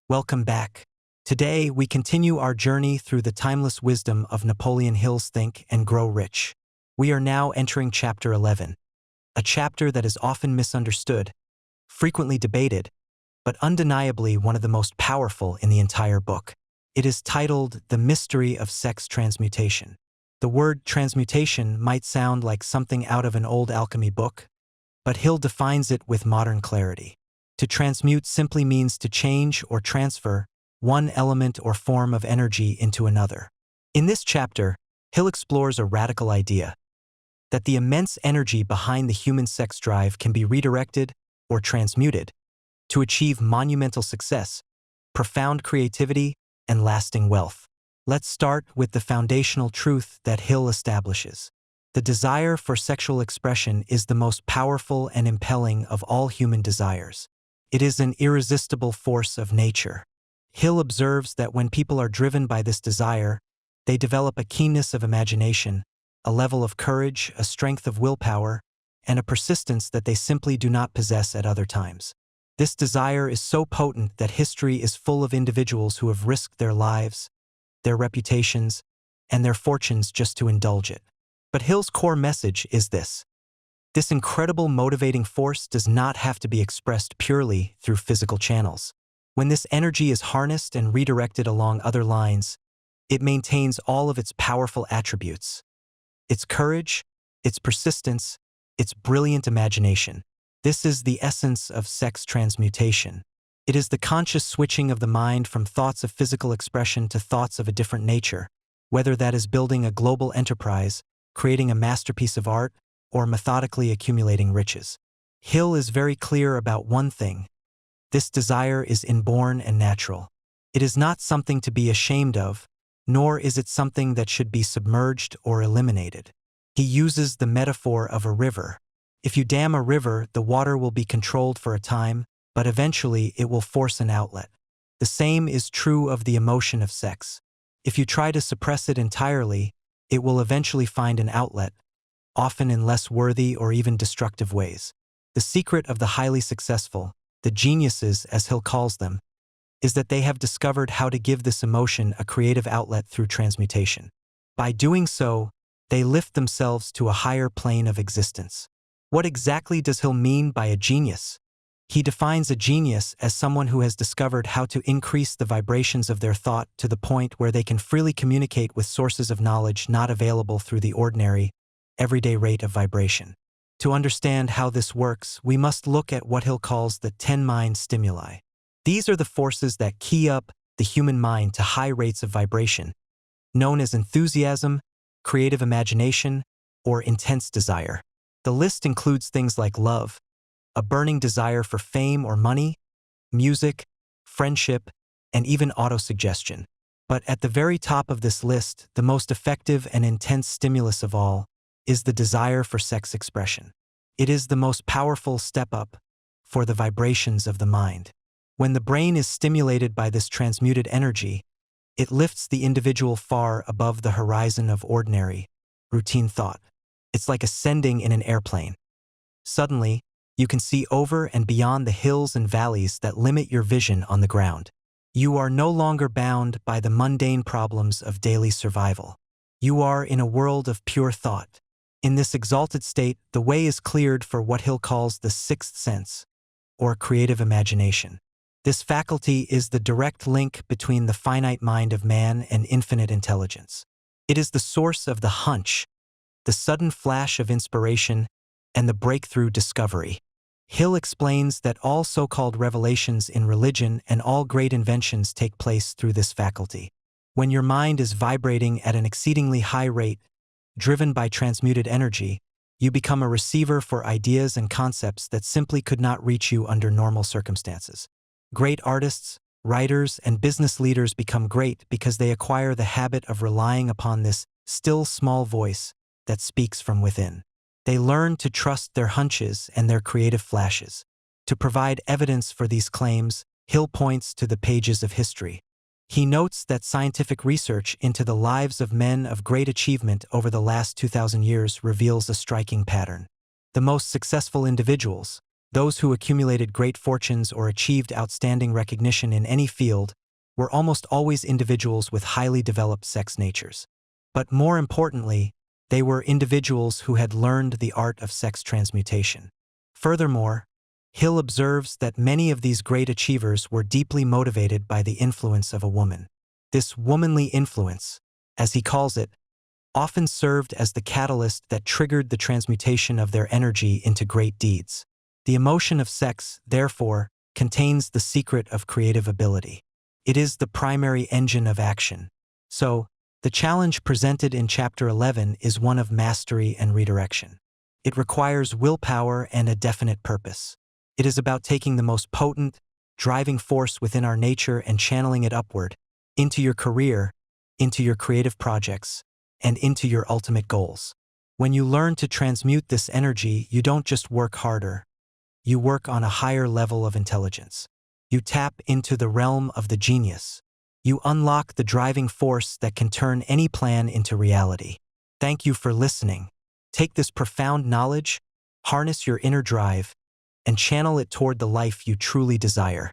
Welcome back. Today, we continue our journey through the timeless wisdom of Napoleon Hill's Think and Grow Rich. We are now entering Chapter 11, a chapter that is often misunderstood, frequently debated, but undeniably one of the most powerful in the entire book. It is titled The Mystery of Sex Transmutation. The word transmutation might sound like something out of an old alchemy book, but Hill defines it with modern clarity. To transmute simply means to change or transfer one element or form of energy into another. In this chapter, Hill explores a radical idea: that the immense energy behind the human sex drive can be redirected or transmuted to achieve monumental success, profound creativity, and lasting wealth. Let's start with the foundational truth that Hill establishes. The desire for sexual expression is the most powerful and impelling of all human desires. It is an irresistible force of nature. Hill observes that when people are driven by this desire, they develop a keenness of imagination, a level of courage, a strength of willpower, and a persistence that they simply do not possess at other times. This desire is so potent that history is full of individuals who have risked their lives, their reputations, and their fortunes just to indulge it. But Hill's core message is this: this incredible motivating force does not have to be expressed purely through physical channels. When this energy is harnessed and redirected along other lines, it maintains all of its powerful attributes: its courage, its persistence, its brilliant imagination. This is the essence of sex transmutation. It is the conscious switching of the mind from thoughts of physical expression to thoughts of a different nature, whether that is building a global enterprise, creating a masterpiece of art, or methodically accumulating riches. Hill is very clear about one thing: this desire is inborn and natural. It is not something to be ashamed of, nor is it something that should be submerged or eliminated. He uses the metaphor of a river. If you dam a river, the water will be controlled for a time, but eventually it will force an outlet. The same is true of the emotion of sex. If you try to suppress it entirely, it will eventually find an outlet, often in less worthy or even destructive ways. The secret of the highly successful, the geniuses as Hill calls them, is that they have discovered how to give this emotion a creative outlet through transmutation. By doing so, they lift themselves to a higher plane of existence. What exactly does Hill mean by a genius? He defines a genius as someone who has discovered how to increase the vibrations of their thought to the point where they can freely communicate with sources of knowledge not available through the ordinary, everyday rate of vibration. To understand how this works, we must look at what Hill calls the 10 mind stimuli. These are the forces that key up the human mind to high rates of vibration, known as enthusiasm, creative imagination, or intense desire. The list includes things like love, a burning desire for fame or money, music, friendship, and even autosuggestion. But at the very top of this list, the most effective and intense stimulus of all is the desire for sex expression. It is the most powerful step up for the vibrations of the mind. When the brain is stimulated by this transmuted energy, it lifts the individual far above the horizon of ordinary, routine thought. It's like ascending in an airplane. Suddenly, you can see over and beyond the hills and valleys that limit your vision on the ground. You are no longer bound by the mundane problems of daily survival. You are in a world of pure thought. In this exalted state, the way is cleared for what Hill calls the sixth sense, or creative imagination. This faculty is the direct link between the finite mind of man and infinite intelligence. It is the source of the hunch, the sudden flash of inspiration, and the breakthrough discovery. Hill explains that all so-called revelations in religion and all great inventions take place through this faculty. When your mind is vibrating at an exceedingly high rate, driven by transmuted energy, you become a receiver for ideas and concepts that simply could not reach you under normal circumstances. Great artists, writers, and business leaders become great because they acquire the habit of relying upon this still small voice that speaks from within. They learn to trust their hunches and their creative flashes. To provide evidence for these claims, Hill points to the pages of history. He notes that scientific research into the lives of men of great achievement over the last 2,000 years reveals a striking pattern. The most successful individuals, Those who accumulated great fortunes or achieved outstanding recognition in any field were almost always individuals with highly developed sex natures. But more importantly, they were individuals who had learned the art of sex transmutation. Furthermore, Hill observes that many of these great achievers were deeply motivated by the influence of a woman. This womanly influence, as he calls it, often served as the catalyst that triggered the transmutation of their energy into great deeds. The emotion of sex, therefore, contains the secret of creative ability. It is the primary engine of action. So, the challenge presented in Chapter 11 is one of mastery and redirection. It requires willpower and a definite purpose. It is about taking the most potent, driving force within our nature and channeling it upward, into your career, into your creative projects, and into your ultimate goals. When you learn to transmute this energy, you don't just work harder. You work on a higher level of intelligence. You tap into the realm of the genius. You unlock the driving force that can turn any plan into reality. Thank you for listening. Take this profound knowledge, harness your inner drive, and channel it toward the life you truly desire.